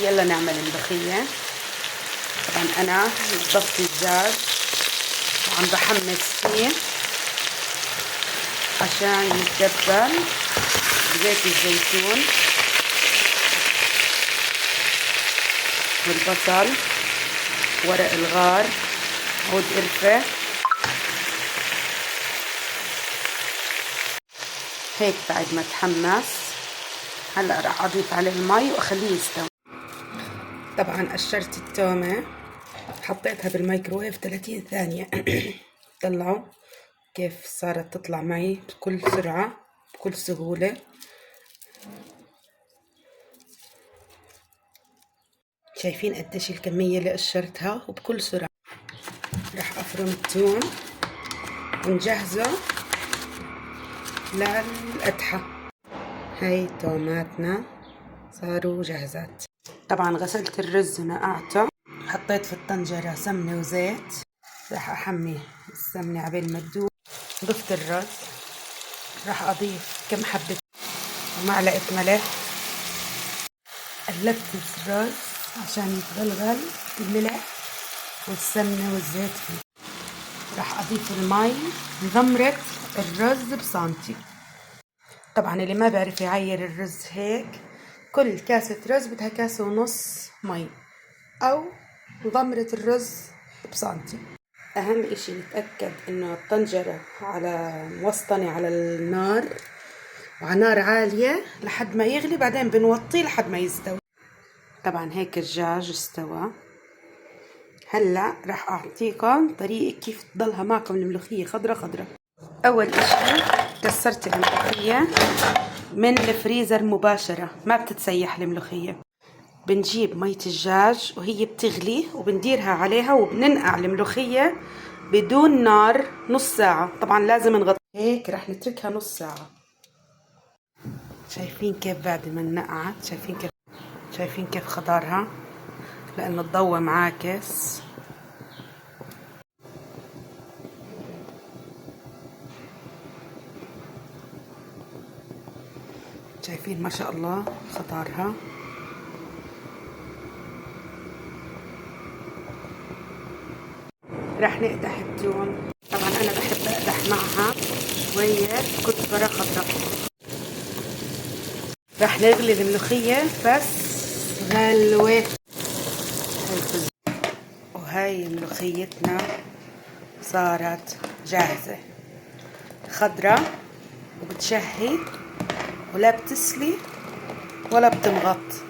يلا نعمل الملوخية. طبعا أنا نضفت الدجاج وعم بحمص فيه عشان يتبل بزيت الزيتون والبصل، ورق الغار، عود قرفة. هيك بعد ما تحمص هلا راح اضيف عليه المي واخليه يستوي. طبعا قشرت التومة حطيتها بالميكروويف 30 ثانية. طلعوا كيف صارت تطلع معي بكل سرعة بكل سهولة. شايفين قديش الكمية اللي قشرتها وبكل سرعة. راح افرم التوم ونجهزه للقدحة. هاي توماتنا صاروا جاهزات. طبعا غسلت الرز ونقعته، حطيت في الطنجرة سمنة وزيت. راح احمي السمنة عبين ما تدوب. ضفت الرز، راح اضيف كم حبة ومعلقة ملح. قلبت الرز عشان يتغلغل الملح والسمنة والزيت فيه. راح اضيف المي لغمرة الرز بسنتي. طبعا اللي ما بعرف يعير الرز هيك، كل كاسة رز بدها كاسة ونص مي او غمرة الرز بسنتي. اهم اشي نتأكد انه الطنجرة على موسطنة على النار وعلى نار عالية لحد ما يغلي، بعدين بنوطيه لحد ما يستوي. طبعا هيك الدجاج استوى. هلا راح اعطيكم طريقة كيف تضلها معكم الملوخية خضرة خضرة. اول اشي كسرت الملوخية من الفريزر مباشرة، ما بتتسيح الملوخية. بنجيب مية الدجاج وهي بتغلي وبنديرها عليها وبننقع الملوخية بدون نار نص ساعة. طبعا لازم نغطي. هيك رح نتركها نص ساعة. شايفين كيف بعد ما نقعت؟ شايفين كيف خضارها لأنه الضوء معاكس. شايفين ما شاء الله خضارها. راح نقدح التوم. طبعا انا بحب اقدح معها شوية كزبرة خضراء. راح نغلي الملوخية بس غلوة. وهاي ملوخيتنا صارت جاهزة، خضراء وبتشهي ولا بتسلي ولا بتمغط.